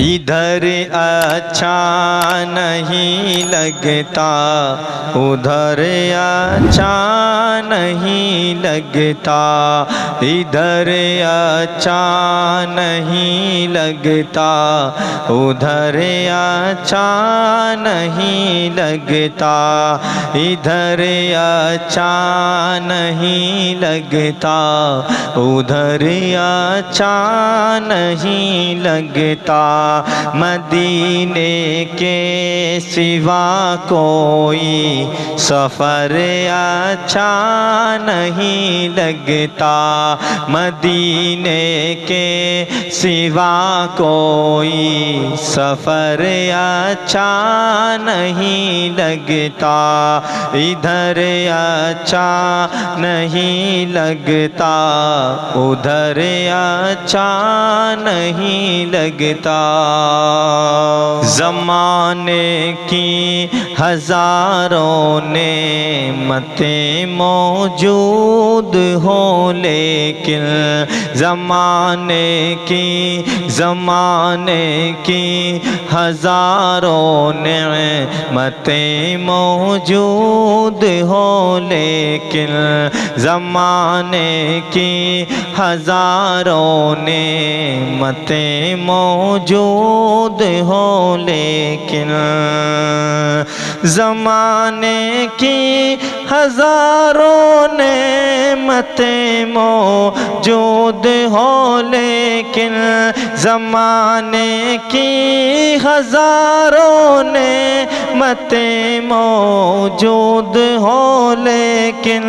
ادھر اچھا نہیں لگتا، ادھر اچھا نہیں لگتا، ادھر اچھا نہیں لگتا، ادھر اچھا نہیں لگتا، ادھر اچھا نہیں لگتا، ادھر اچھا نہیں لگتا، مدینے کے سوا کوئی سفر اچھا نہیں لگتا، مدینے کے سوا کوئی سفر اچھا نہیں لگتا، ادھر اچھا نہیں لگتا، ادھر اچھا نہیں لگتا۔ زمانے کی ہزاروں نعمتیں موجود ہوں لیکن زمانے کی ہزاروں نعمتیں موجود ہوں لیکن زمانے کی ہزاروں نعمتیں موجود ہوں لیکن زمانے کی ہزاروں نعمتیں موجود ہوں لیکن زمانے کی ہزاروں نعمتیں موجود ہوں لیکن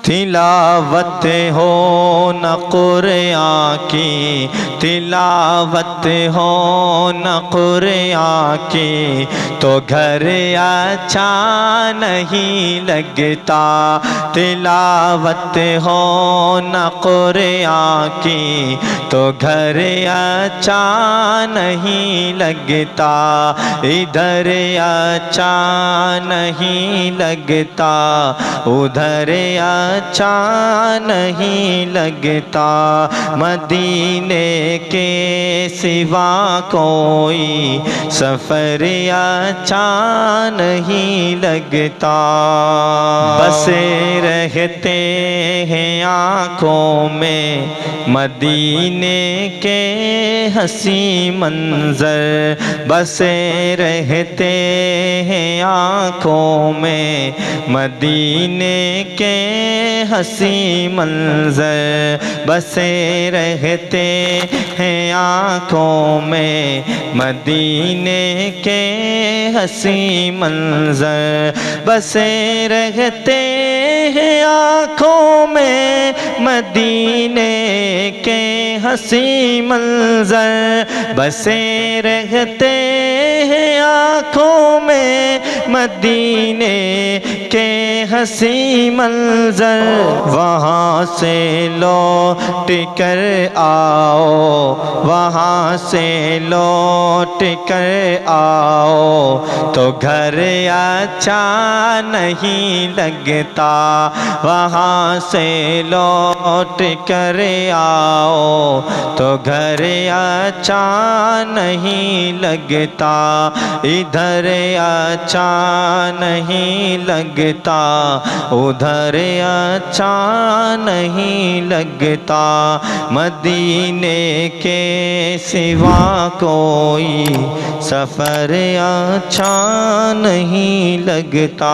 تلاوت ہو نہ قرآن کی، تلاوت ہو نہ قرآن کی تو گھر اچھا نہیں لگتا، تلاوت ہو نہ قرآن کی تو گھر اچھا نہیں لگتا، ادھر اچھا نہیں لگتا، ادھر اچھا نہیں لگتا، مدینے کے سوا کوئی سفر اچھا نہیں لگتا، بسے رہتے ہیں آنکھوں میں مدینے کے حسین منظر، بسے رہتے ہیں آنکھوں میں مدینے کے حسین منظر، بسے رہتے ہیں آنکھوں میں مدینے کے حسین منظر، بسے رہتے ہیں آنکھوں میں مدینے کے حسین منظر، بسے رہتے ہیں آنکھوں میں مدینے کے حسین منظر، وہاں سے لوٹ کر آؤ، وہاں سے لوٹ کر آؤ تو گھر اچھا نہیں لگتا، وہاں سے لوٹ کر آؤ تو گھر اچھا نہیں لگتا، ادھر اچھا نہیں لگتا، ادھر اچھا نہیں لگتا، مدینے کے سوا کوئی سفر اچھا نہیں لگتا۔